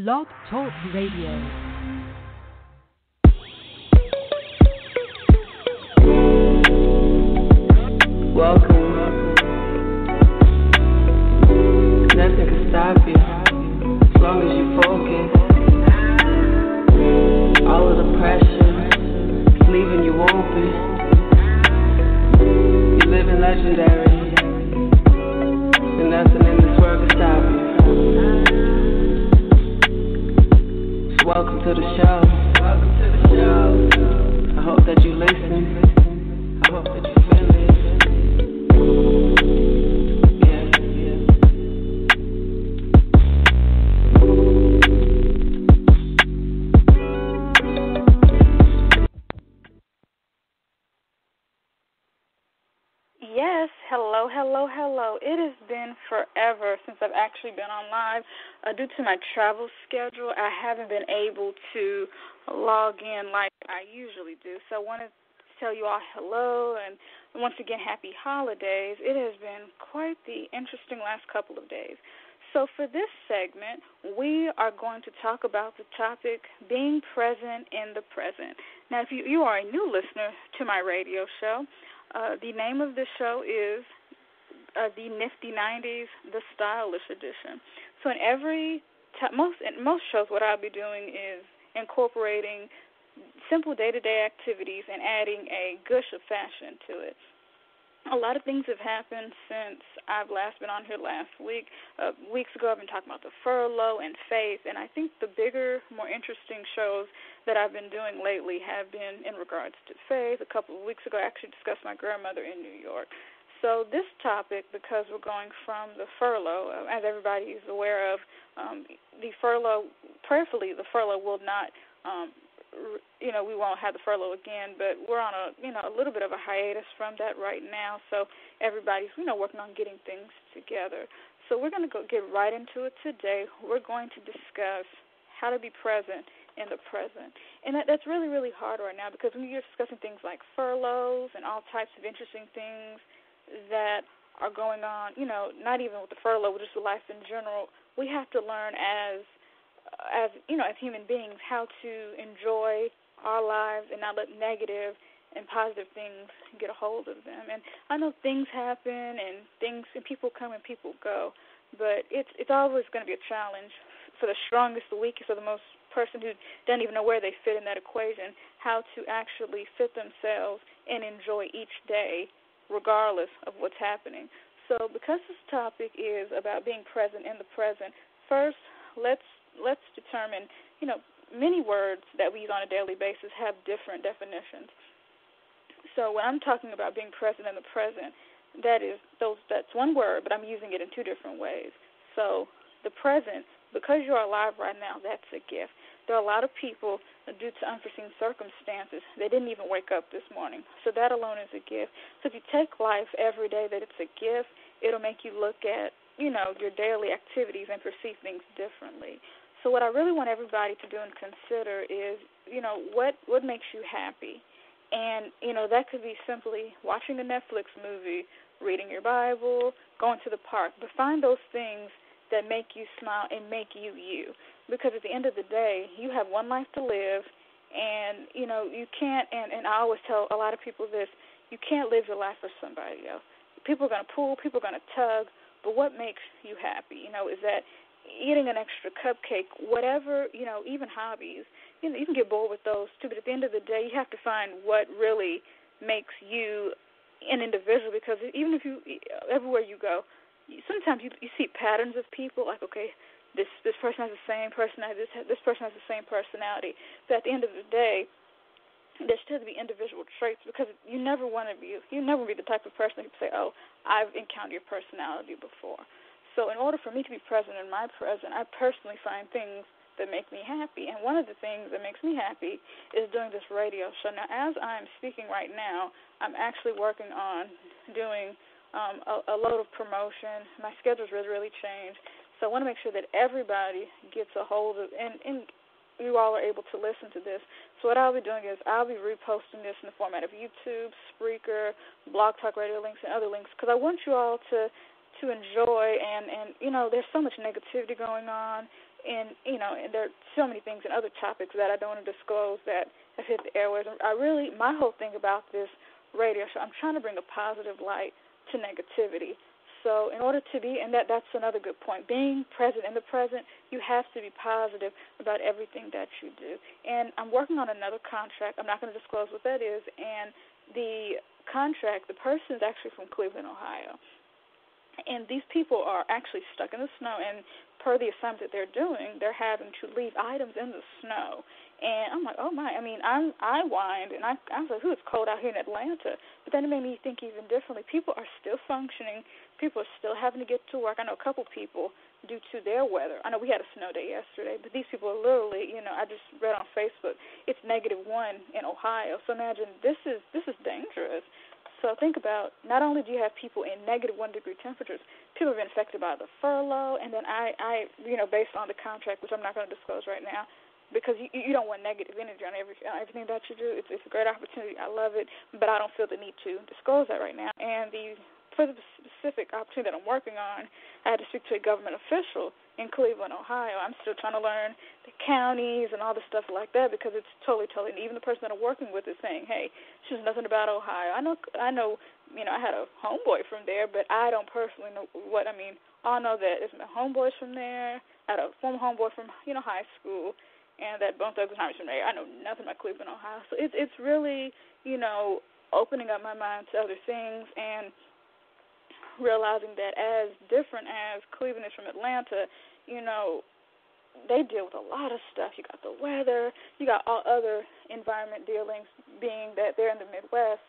Blog Talk Radio. Welcome. Nothing can stop you as long as you focus. All of the pressure is leaving you open. You're living legendary, and nothing in this world can stop you. So welcome to the show. I hope that you listen. I hope that you feel it. Yes, hello, hello, hello. It has been forever since I've actually been on live. Due to my travel schedule, I haven't been able to log in like I usually do. So I wanted to tell you all hello and once again, happy holidays. It has been quite the interesting last couple of days. So for this segment, we are going to talk about the topic being present in the present. Now, if you are a new listener to my radio show, the name of this show is the Nifty 90s, the Stylish Edition. So in most shows, what I'll be doing is incorporating simple day-to-day activities and adding a gush of fashion to it. A lot of things have happened since I've last been on here last week. Weeks ago, I've been talking about the furlough and faith, and I think the bigger, more interesting shows that I've been doing lately have been in regards to faith. A couple of weeks ago, I actually discussed my grandmother in New York. So this topic, because we're going from the furlough, as everybody is aware of, the furlough, prayerfully, the furlough will not we won't have the furlough again, but we're on a little bit of a hiatus from that right now. So everybody's, working on getting things together. So we're going to get right into it today. We're going to discuss how to be present in the present. And that's really, really hard right now because when you're discussing things like furloughs and all types of interesting things that are going on, not even with the furlough, but just with life in general, we have to learn as human beings, how to enjoy our lives and not let negative and positive things get a hold of them. And I know things happen and people come and people go, but it's always going to be a challenge for the strongest, the weakest, or the most person who doesn't even know where they fit in that equation, how to actually fit themselves and enjoy each day regardless of what's happening. So because this topic is about being present in the present, first let's determine, many words that we use on a daily basis have different definitions. So when I'm talking about being present in the present, that's one word, but I'm using it in two different ways. So the present, because you're alive right now, that's a gift. There are a lot of people, due to unforeseen circumstances, they didn't even wake up this morning. So that alone is a gift. So if you take life every day that it's a gift, it'll make you look at, your daily activities and perceive things differently. So what I really want everybody to do and consider is, what makes you happy? And, that could be simply watching a Netflix movie, reading your Bible, going to the park. But find those things that make you smile and make you you. Because at the end of the day, you have one life to live, and, you can't, and I always tell a lot of people this, you can't live your life for somebody else. People are going to pull, people are going to tug, but what makes you happy, is that eating an extra cupcake, whatever, even hobbies, you can get bored with those too, but at the end of the day, you have to find what really makes you an individual, because even if everywhere you go, sometimes you see patterns of people, like, okay, this person has the same personality, this person has the same personality, but at the end of the day, there's still to be individual traits, because you never want to be the type of person who say, oh, I've encountered your personality before. So in order for me to be present in my present, I personally find things that make me happy. And one of the things that makes me happy is doing this radio show. Now, as I'm speaking right now, I'm actually working on doing a load of promotion. My schedule's really, really changed. So I want to make sure that everybody gets a hold of, and you all are able to listen to this. So what I'll be doing is I'll be reposting this in the format of YouTube, Spreaker, Blog Talk Radio links, and other links, because I want you all to enjoy, and there's so much negativity going on, and there are so many things and other topics that I don't want to disclose that have hit the airwaves. My whole thing about this radio show, I'm trying to bring a positive light to negativity. So in order to be, and that's another good point, being present in the present, you have to be positive about everything that you do. And I'm working on another contract. I'm not going to disclose what that is. And the contract, the person is actually from Cleveland, Ohio. And these people are actually stuck in the snow, and per the assignment that they're doing, they're having to leave items in the snow. And I'm like, oh my! I mean, I whined, and I was like, it's cold out here in Atlanta. But then it made me think even differently. People are still functioning. People are still having to get to work. I know a couple people due to their weather. I know we had a snow day yesterday, but these people are literally, I just read on Facebook, it's -1 in Ohio. So imagine this is dangerous. So think about, not only do you have people in -1 degree temperatures, people have been affected by the furlough, and then I based on the contract, which I'm not going to disclose right now, because you don't want negative energy on everything that you do. It's a great opportunity. I love it, but I don't feel the need to disclose that right now. And for the specific opportunity that I'm working on, I had to speak to a government official in Cleveland, Ohio. I'm still trying to learn the counties and all the stuff like that because it's totally new. Even the person that I'm working with is saying, hey, she knows nothing about Ohio. I know, I had a homeboy from there, but I don't personally know what I mean. I know that it's my homeboys from there. I had a former homeboy from, high school, and that Bone Thugs and Harmony from there. I know nothing about Cleveland, Ohio. So it's really, opening up my mind to other things and realizing that as different as Cleveland is from Atlanta, they deal with a lot of stuff. You got the weather, you got all other environment dealings, being that they're in the Midwest.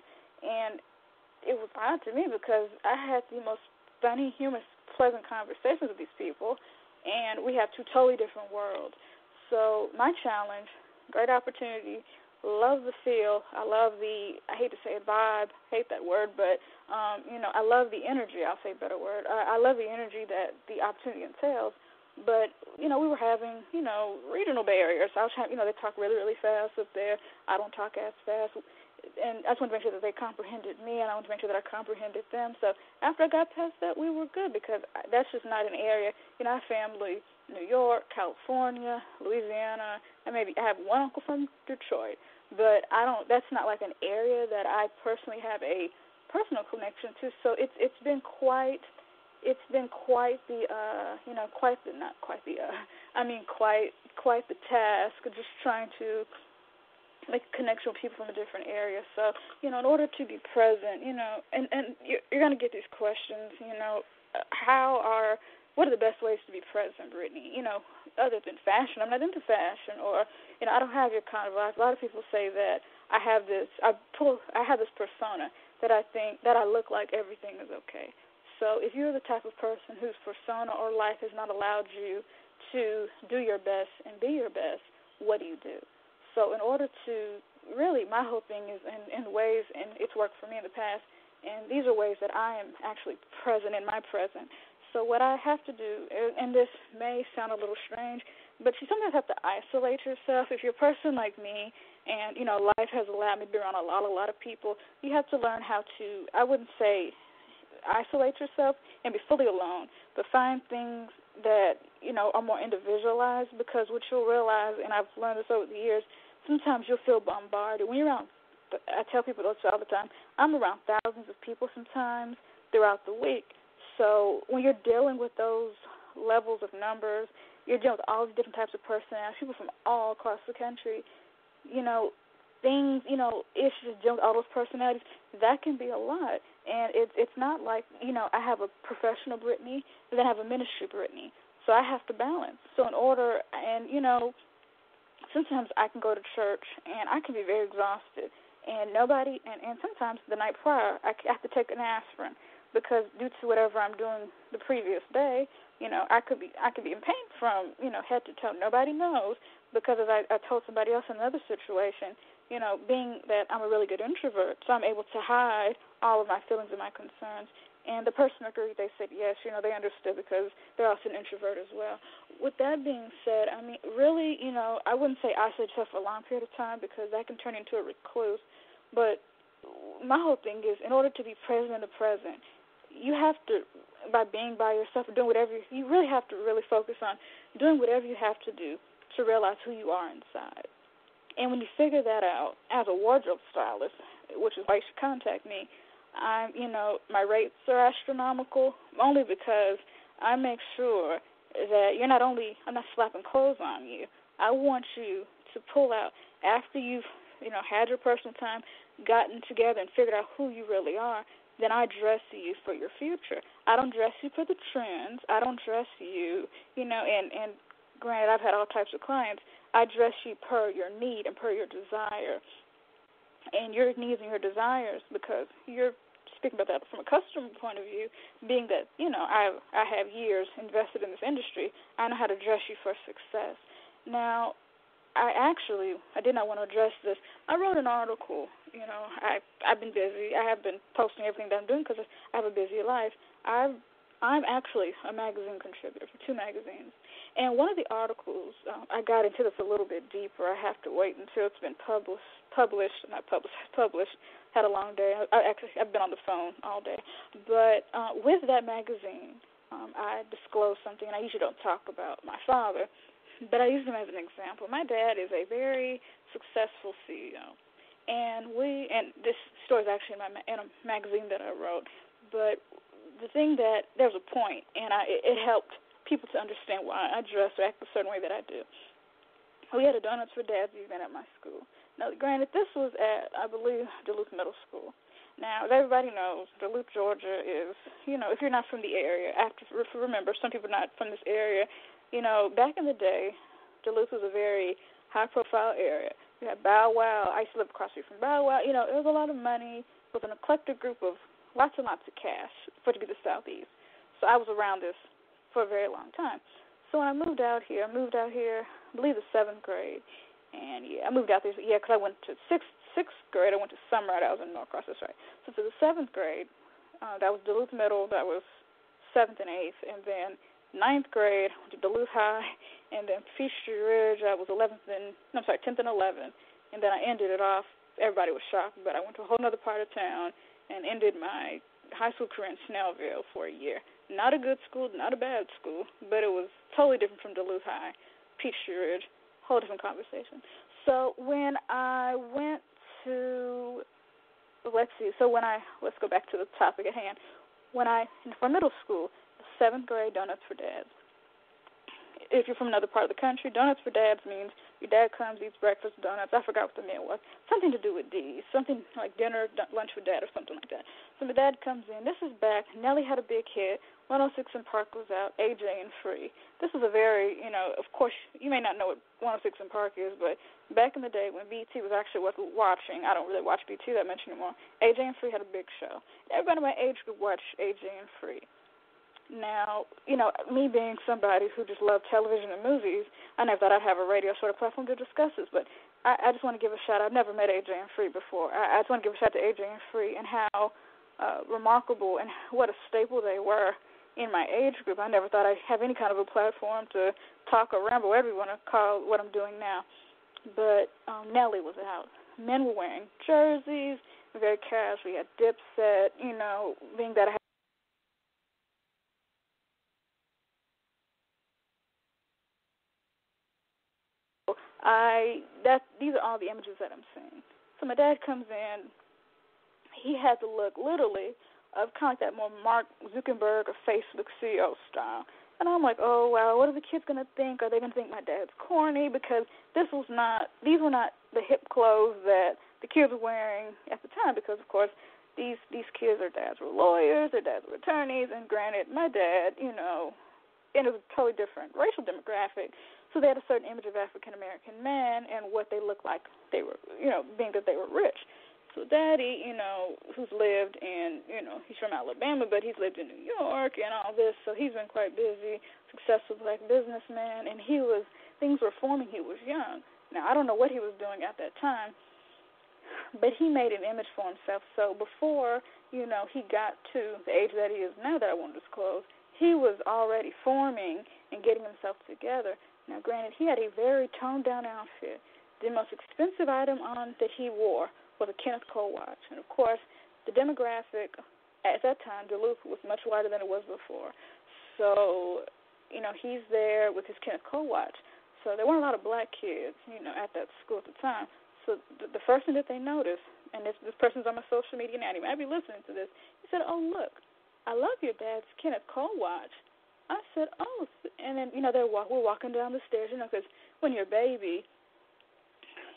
And it was odd to me because I had the most funny, humorous, pleasant conversations with these people, and we have two totally different worlds. So my challenge, great opportunity, love the feel. I love I hate to say it, vibe, hate that word, but, I love the energy, I'll say a better word. I love the energy that the opportunity entails, but, we were having, regional barriers. I was having, they talk really, really fast up there. I don't talk as fast, and I just wanted to make sure that they comprehended me, and I wanted to make sure that I comprehended them. So after I got past that, we were good because that's just not an area. I have family, New York, California, Louisiana, and maybe I have one uncle from Detroit, but that's not like an area that I personally have a personal connection to. So it's been quite the task of just trying to make a connection with people from a different area. So, in order to be present, and you're going to get these questions, what are the best ways to be present, Brittany? Other than fashion, I'm not into fashion, or, I don't have your kind of life. A lot of people say that I have this persona that I think that I look like everything is okay. So if you're the type of person whose persona or life has not allowed you to do your best and be your best, what do you do? So in order to really, my whole thing is in ways, and it's worked for me in the past, and these are ways that I am actually present in my present. So what I have to do, and this may sound a little strange, but you sometimes have to isolate yourself. If you're a person like me, and, life has allowed me to be around a lot of people, you have to learn how to, I wouldn't say isolate yourself and be fully alone, but find things that, are more individualized, because what you'll realize, and I've learned this over the years, sometimes you'll feel bombarded. When you're around, I tell people this all the time, I'm around thousands of people sometimes throughout the week. So when you're dealing with those levels of numbers, you're dealing with all these different types of personalities, people from all across the country, things, issues, dealing with all those personalities, that can be a lot. And it's not like, I have a professional Brittany, and then I have a ministry Brittany. So I have to balance. So in order, and, sometimes I can go to church, and I can be very exhausted. And sometimes the night prior, I have to take an aspirin, because due to whatever I'm doing the previous day, I could be in pain from, head to toe. Nobody knows, because as I told somebody else in another situation, being that I'm a really good introvert, so I'm able to hide all of my feelings and my concerns. And the person agreed. They said yes, they understood, because they're also an introvert as well. With that being said, I mean, really, I wouldn't say isolate yourself for a long period of time, because that can turn into a recluse. But my whole thing is, in order to be present in the present, you have to by being by yourself and doing whatever you really have to really focus on doing whatever you have to do to realize who you are inside. And when you figure that out as a wardrobe stylist, which is why you should contact me, my rates are astronomical only because I make sure that I'm not slapping clothes on you. I want you to pull out after you've, had your personal time, gotten together and figured out who you really are. Then I dress you for your future. I don't dress you for the trends. I don't dress you, and granted, I've had all types of clients. I dress you per your need and per your desire. And your needs and your desires, because you're speaking about that from a customer point of view, being that, I have years invested in this industry, I know how to dress you for success. Now, I did not want to address this. I wrote an article. I've been busy. I have been posting everything that I'm doing because I have a busy life. I'm actually a magazine contributor for 2 magazines. And one of the articles, I got into this a little bit deeper. I have to wait until it's been published. Had a long day. I've been on the phone all day. But with that magazine, I disclosed something, and I usually don't talk about my father, but I use him as an example. My dad is a very successful CEO. And this story is actually in a magazine that I wrote. But the thing that there was a point, and it helped people to understand why I dress or act a certain way that I do. We had a Donuts for Dads event at my school. Now, granted, this was at, I believe, Duluth Middle School. Now, as everybody knows, Duluth, Georgia is, if you're not from the area, remember, some people are not from this area, back in the day, Duluth was a very high-profile area. You had Bow Wow. I used to live across the street from Bow Wow. There was a lot of money. It was an eclectic group of lots and lots of cash for it to be the Southeast. So I was around this for a very long time. So when I moved out here, I believe the 7th grade. And, I moved out there, because I went to sixth grade. I went to Summerall. I was in Norcross, that's right. So for the 7th grade, that was Duluth Middle. That was 7th and 8th. And then 9th grade, I went to Duluth High. And then Peachtree Ridge, I was 10th and 11th. And then I ended it off. Everybody was shocked, but I went to a whole other part of town and ended my high school career in Snellville for a year. Not a good school, not a bad school, but it was totally different from Duluth High, Peachtree Ridge, whole different conversation. So when I went to, let's go back to the topic at hand. For middle school, 7th grade, Donuts for Dads. If you're from another part of the country, Donuts for Dads means your dad comes, eats breakfast, donuts. I forgot what the meal was. Something to do with D's. Something like dinner, lunch with dad, or something like that. So my dad comes in. This is back. Nelly had a big hit. 106 and Park was out. AJ and Free. This is a very, of course, you may not know what 106 and Park is, but back in the day when BET was actually worth watching, I don't really watch BET that much anymore, AJ and Free had a big show. Everybody in my age group watched AJ and Free. Now, me being somebody who just loved television and movies, I never thought I'd have a radio sort of platform to discuss this, but I just want to give a shout out. I've never met AJ and Free before. I just want to give a shout out to AJ and Free and how remarkable and what a staple they were in my age group. I never thought I'd have any kind of a platform to talk or ramble, whatever you want to call what I'm doing now. But Nelly was out. Men were wearing jerseys, very casual. We had Dipset, being that I these are all the images that I'm seeing. So my dad comes in. He had the look, literally, of kind of like that more Mark Zuckerberg or Facebook CEO style. And I'm like, oh, wow, what are the kids going to think? Are they going to think my dad's corny? Because these were not the hip clothes that the kids were wearing at the time. Because, of course, these kids, their dads were lawyers, their dads were attorneys. And granted, my dad, and it was a totally different racial demographic. So they had a certain image of African-American men and what they looked like they were, being that they were rich. So Daddy, who's lived in, he's from Alabama, but he's lived in New York and all this, so he's been quite busy, successful black businessman, and things were forming, he was young. Now, I don't know what he was doing at that time, but he made an image for himself. So before, he got to the age that he is now that I won't disclose, he was already forming and getting himself together. Now, granted, he had a very toned-down outfit. The most expensive item on that he wore was a Kenneth Cole watch. And, of course, the demographic at that time, Duluth was much wider than it was before. So, he's there with his Kenneth Cole watch. So there weren't a lot of black kids, at that school at the time. So the first thing that they noticed, and this person's on my social media now, he might be listening to this, he said, "Oh, look, I love your dad's Kenneth Cole watch." I said, "Oh," and then, we're walking down the stairs, because when you're a baby,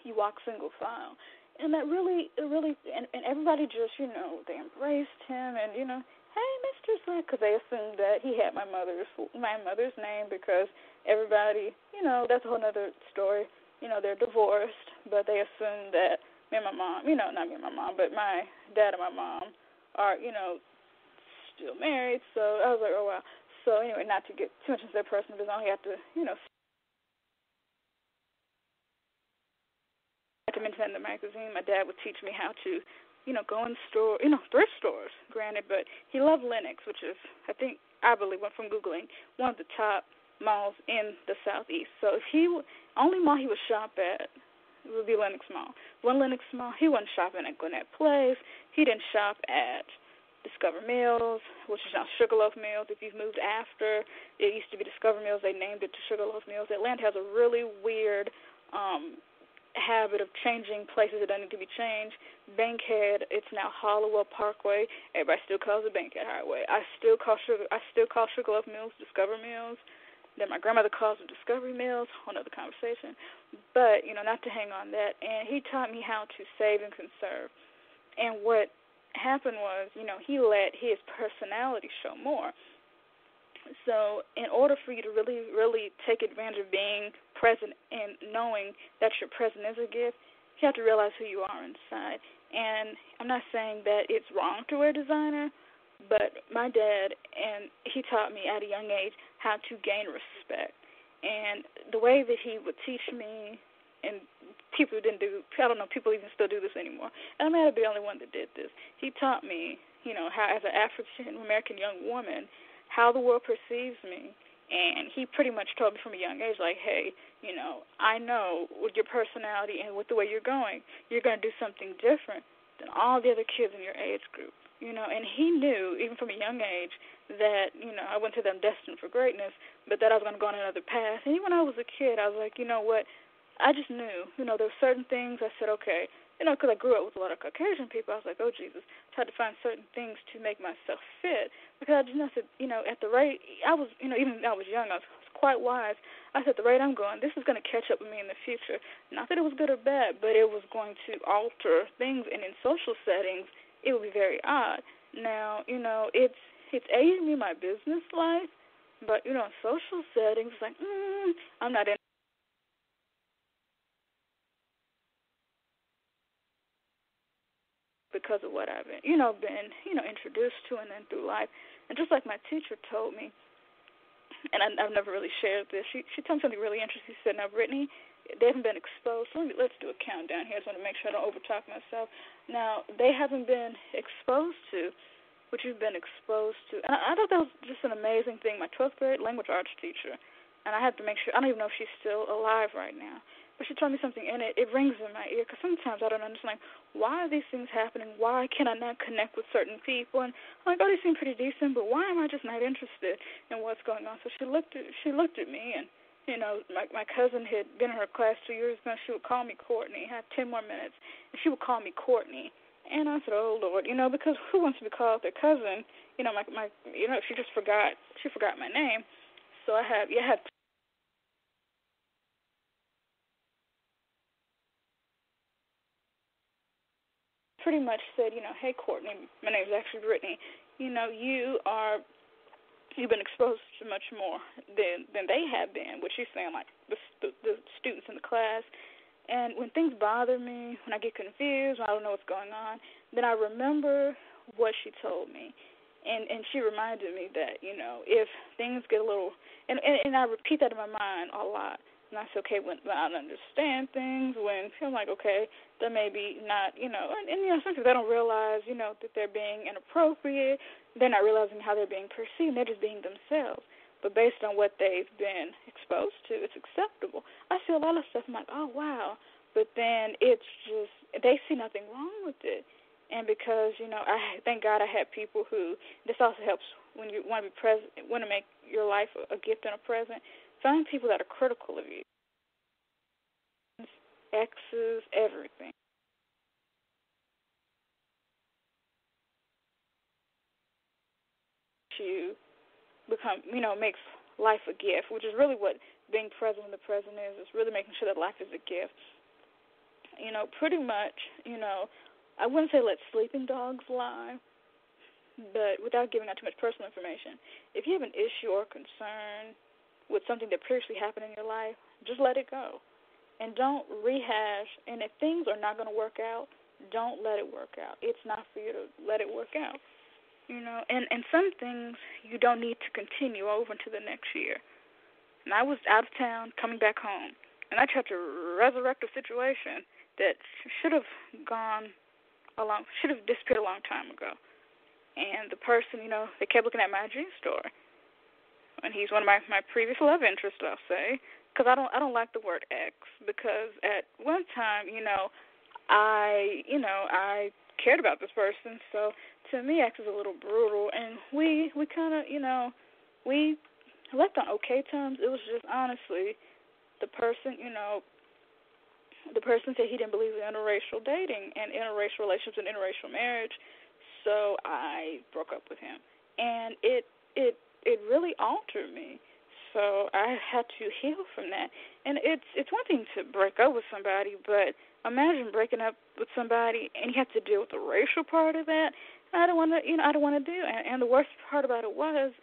you walk single file. And that really, and everybody just, they embraced him, and, "Hey, Mr. Slack," because they assumed that he had my mother's name, because everybody, that's a whole other story. They're divorced, but they assumed that me and my mom, not me and my mom, but my dad and my mom are, still married. So I was like, oh, wow. So anyway, not to get too much into their personal business, I only have to, to mention in the magazine, my dad would teach me how to, go in thrift stores, granted, but he loved Lenox, which is, I believe, from Googling, one of the top malls in the Southeast. So if only mall he would shop at would be Lenox Mall. One Lenox Mall, he wasn't shopping at Gwinnett Place. He didn't shop at Discover Mills, which is now Sugarloaf Mills. If you've moved after, it used to be Discover Mills. They named it to Sugarloaf Mills. Atlanta has a really weird habit of changing places that don't need to be changed. Bankhead, it's now Hollowell Parkway. Everybody still calls it Bankhead Highway. I still call Sugarloaf Mills Discover Mills. Then my grandmother calls them Discovery Mills, whole other conversation. But, not to hang on that. And he taught me how to save and conserve. And what happened was, he let his personality show more. So in order for you to really, really take advantage of being present and knowing that your present is a gift, you have to realize who you are inside. And I'm not saying that it's wrong to wear designer, but my dad, and he taught me at a young age how to gain respect. And the way that he would teach me, and people didn't do, I don't know, people even still do this anymore. And I might be the only one that did this. He taught me, how as an African-American young woman, how the world perceives me. And he pretty much told me from a young age, like, hey, I know with your personality and with the way you're going to do something different than all the other kids in your age group. And he knew, even from a young age, that, I went to them destined for greatness, but that I was going to go on another path. And even when I was a kid, I was like, you know what, I just knew, there were certain things I said, okay, because I grew up with a lot of Caucasian people, I was like, oh, Jesus, I tried to find certain things to make myself fit, because I just know, at the rate, I was, even when I was young, I was quite wise. I said, the rate I'm going, this is going to catch up with me in the future. Not that it was good or bad, but it was going to alter things, and in social settings, it would be very odd. Now, it's aiding me in my business life, but, in social settings, it's like, I'm not in because of what I've been, introduced to and then through life. And just like my teacher told me, and I've never really shared this, she told me something really interesting. She said, now, Brittany, they haven't been exposed. Let's do a countdown here. I just want to make sure I don't overtalk myself. Now, they haven't been exposed to what you've been exposed to. And I thought that was just an amazing thing. My 12th grade language arts teacher, and I had to make sure, I don't even know if she's still alive right now, but she told me something, and it rings in my ear, because sometimes I don't understand, like, why are these things happening? Why can I not connect with certain people? And I'm like, oh, they seem pretty decent, but why am I just not interested in what's going on? So she looked at me, and, my cousin had been in her class 2 years ago. She would call me Courtney. I had 10 more minutes, and she would call me Courtney. And I said, oh, Lord, because who wants to be called their cousin? She just forgot my name. So I had pretty much said, hey, Courtney, my name is actually Brittany. You've been exposed to much more than they have been, which she's saying, like, the students in the class. And when things bother me, when I get confused, when I don't know what's going on, then I remember what she told me. And she reminded me that, if things get a little, and I repeat that in my mind a lot. And I say, okay, when I don't understand things, when I'm like, okay, that may be not, and sometimes they don't realize, that they're being inappropriate. They're not realizing how they're being perceived. They're just being themselves. But based on what they've been exposed to, it's acceptable. I see a lot of stuff, I'm like, oh, wow. But then it's just, they see nothing wrong with it. And because, I thank God I had people who, this also helps when you want to be present, want to make your life a gift and a present, find people that are critical of you. Exes, everything. You become, makes life a gift, which is really what being present in the present is. It's really making sure that life is a gift. Pretty much, I wouldn't say let sleeping dogs lie, but without giving out too much personal information, if you have an issue or concern with something that previously happened in your life, just let it go. And don't rehash. And if things are not going to work out, don't let it work out. It's not for you to let it work out. And some things you don't need to continue over into the next year. And I was out of town, coming back home, and I tried to resurrect a situation that should have disappeared a long time ago. And the person, they kept looking at my IG story, and he's one of my previous love interests, I'll say, because I don't like the word ex, because at one time, I cared about this person, so to me, ex is a little brutal, and we kind of, we left on okay terms. It was just honestly the person, the person said he didn't believe in interracial dating and interracial relationships and interracial marriage, so I broke up with him, and it really altered me. So I had to heal from that. And it's one thing to break up with somebody, but imagine breaking up with somebody and you have to deal with the racial part of that. I don't want to, I don't want to do. And the worst part about it was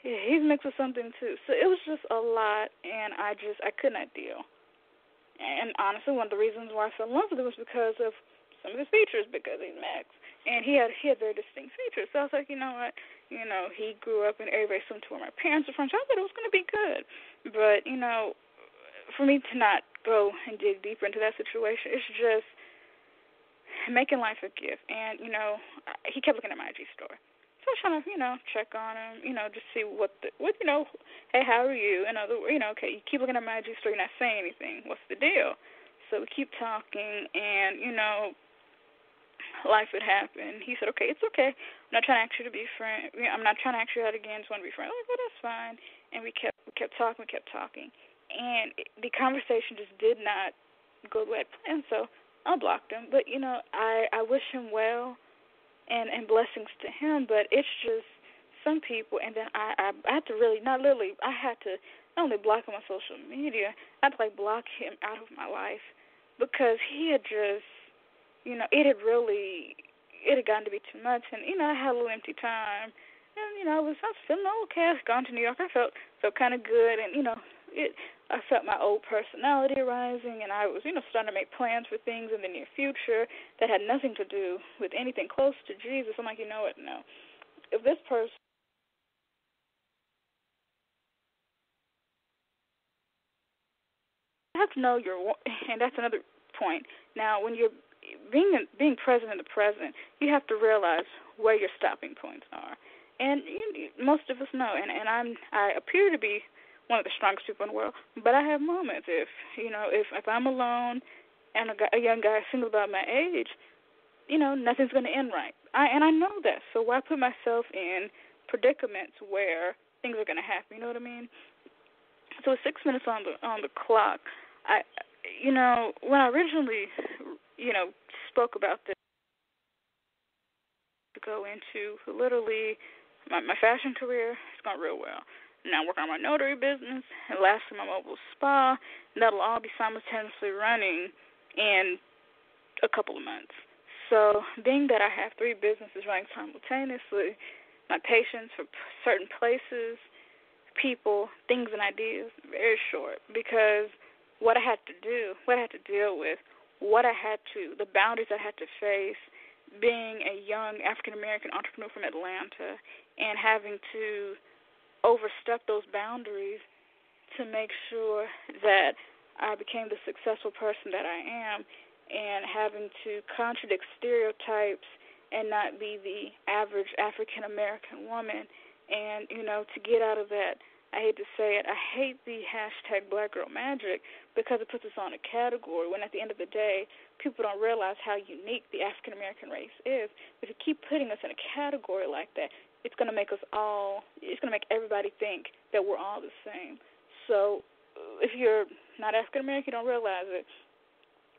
he's mixed with something too. So it was just a lot, and I could not deal. And honestly, one of the reasons why I fell in love with him was because of some of his features, because he's mixed. And he had very distinct features. So I was like, you know what? He grew up and everybody assumed to where my parents were from, so I thought it was going to be good. But, for me to not go and dig deeper into that situation, it's just making life a gift. And, he kept looking at my IG story. So I was trying to, check on him, just see hey, how are you? In other words, okay, you keep looking at my IG story, you're not saying anything. What's the deal? So we keep talking, and, life would happen. He said, okay, it's okay. I'm not trying to ask you to be friends. I'm not trying to ask you out again. Just want to be friends. I'm like, well, that's fine. And we kept talking. And the conversation just did not go the way I planned, so I blocked him. But, I wish him well and blessings to him, but it's just some people, and then I had to really, not literally, I had to not only block him on social media, I had to, block him out of my life because he had just, it had gotten to be too much, and, I had a little empty time, and, I was feeling okay. I was gone to New York. I felt kind of good, and, I felt my old personality rising, and I was, starting to make plans for things in the near future that had nothing to do with anything close to Jesus. I'm like, you know what, no. If this person, you have to know and that's another point. Now, when you're being present in the present, you have to realize where your stopping points are. And most of us know, and I appear to be one of the strongest people in the world, but I have moments. If I'm alone and a young guy single about my age, nothing's going to end right. I know that, so why put myself in predicaments where things are going to happen? You know what I mean? So with 6 minutes on the clock, when I originally, spoke about this, to go into literally my fashion career, it's gone real well. Now I'm working on my notary business, and lastly my mobile spa, and that'll all be simultaneously running in a couple of months. So being that I have 3 businesses running simultaneously, my patience for certain places, people, things, and ideas, very short, because what I had to do, what I had to deal with, the boundaries I had to face, being a young African-American entrepreneur from Atlanta and having to overstep those boundaries to make sure that I became the successful person that I am, and having to contradict stereotypes and not be the average African-American woman, and, to get out of that I hate to say it, I hate the hashtag Black Girl Magic because it puts us on a category when at the end of the day, people don't realize how unique the African American race is. If you keep putting us in a category like that, it's going to make everybody think that we're all the same. So if you're not African American, you don't realize it.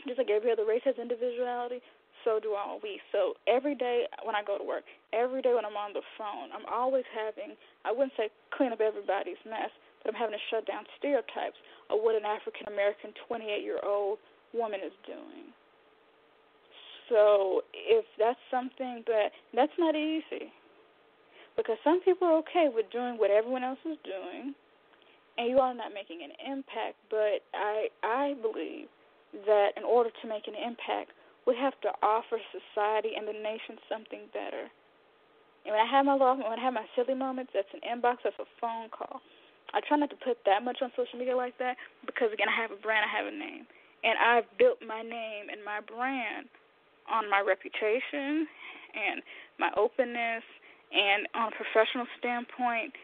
Just like every other race has individuality, so do all we. So every day when I go to work, every day when I'm on the phone, I'm always having, I wouldn't say clean up everybody's mess, but I'm having to shut down stereotypes of what an African-American 28-year-old woman is doing. So if that's something that's not easy, because some people are okay with doing what everyone else is doing, and you are not making an impact, but I believe that in order to make an impact, we have to offer society and the nation something better. And when I have my silly moments, that's an inbox, that's a phone call. I try not to put that much on social media like that because, again, I have a brand, I have a name. And I've built my name and my brand on my reputation and my openness and on a professional standpoint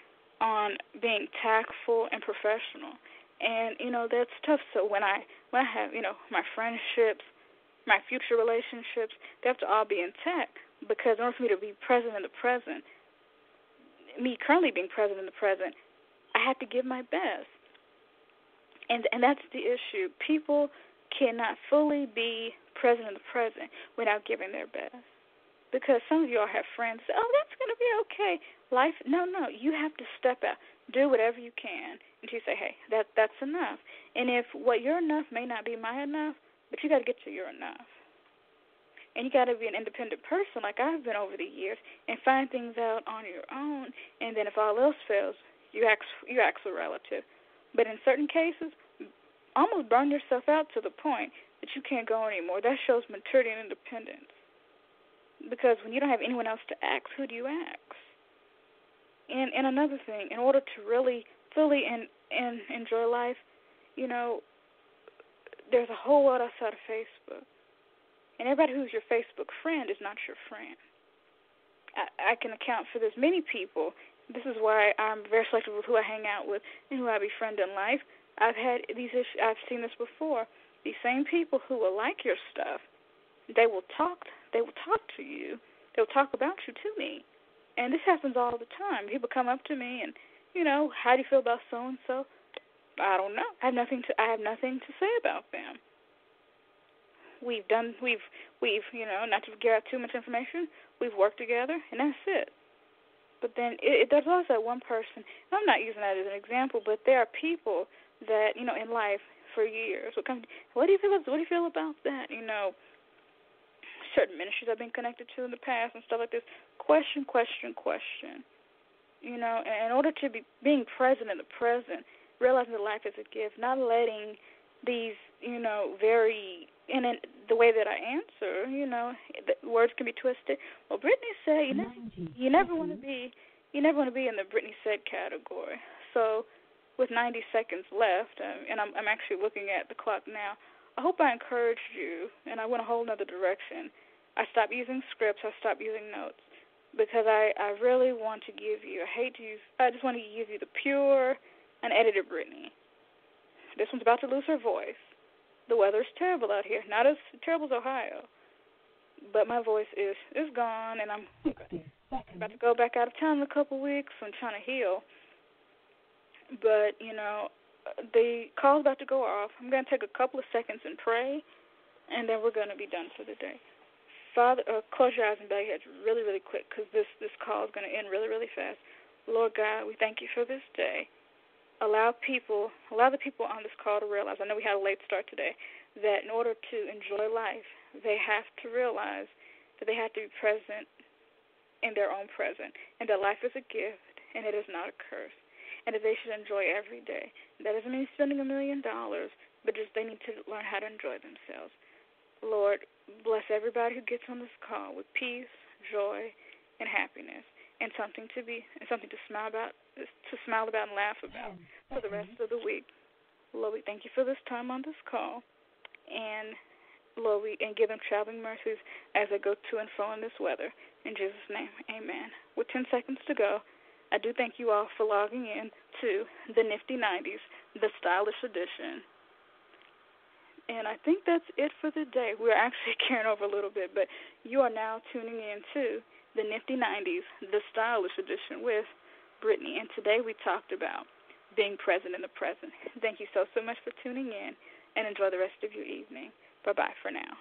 on being tactful and professional. And, that's tough. So when I have, my friendships, my future relationships, they have to all be intact because in order for me to be present in the present, me currently being present in the present, I have to give my best. And that's the issue. People cannot fully be present in the present without giving their best. Because some of y'all have friends say, oh, that's going to be okay. Life, no, you have to step out. Do whatever you can until you say, hey, that's enough. And if what your enough may not be my enough, but you got to get to your enough. And you got to be an independent person like I've been over the years and find things out on your own. And then if all else fails, you ask a relative. But in certain cases, almost burn yourself out to the point that you can't go anymore. That shows maturity and independence. Because when you don't have anyone else to ask, who do you ask? And another thing, in order to really fully enjoy life, there's a whole lot outside of Facebook. And everybody who's your Facebook friend is not your friend. I can account for this. Many people, this is why I'm very selective with who I hang out with and who I befriend in life. I've had these issues. I've seen this before. These same people who will like your stuff, they will talk to you. They'll talk about you to me. And this happens all the time. People come up to me and, how do you feel about so-and-so? I don't know. I have nothing to say about them. We've not to give out too much information, we've worked together, and that's it. But then there's also that one person, and I'm not using that as an example, but there are people that, in life for years will come, what do you feel about that? Certain ministries I've been connected to in the past and stuff like this. Question. And in order to be being present in the present, realizing that life is a gift, not letting these, the way that I answer, the words can be twisted. Well, Brittany said, you never want to be in the Brittany said category. So with 90 seconds left, and I'm actually looking at the clock now, I hope I encouraged you, and I went a whole other direction. I stopped using scripts. I stopped using notes because I really want to give you, I just want to give you the pure, unedited Brittany. This one's about to lose her voice. The weather's terrible out here. Not as terrible as Ohio, but my voice is gone, and I'm about to go back out of town in a couple weeks. So I'm trying to heal. But, the call's about to go off. I'm going to take a couple of seconds and pray, and then we're going to be done for the day. Father, close your eyes and bow your heads really, really quick because this call is going to end really, really fast. Lord God, we thank you for this day. Allow the people on this call to realize, I know we had a late start today, that in order to enjoy life, they have to realize that they have to be present in their own present, and that life is a gift and it is not a curse, and that they should enjoy every day. That doesn't mean spending $1 million, but just they need to learn how to enjoy themselves. Lord, bless everybody who gets on this call with peace, joy, and happiness, and something to smile about and laugh about for the rest of the week. Lord, we thank you for this time on this call, and Lord, and give them traveling mercies as they go to and fro in this weather. In Jesus' name, amen. With 10 seconds to go, I do thank you all for logging in to the Nifty 90s, the stylish edition. And I think that's it for the day. We're actually carrying over a little bit, but you are now tuning in to the Nifty 90s, the stylish edition with Brittany. And today we talked about being present in the present. Thank you so much for tuning in, and enjoy the rest of your evening. Bye-bye for now.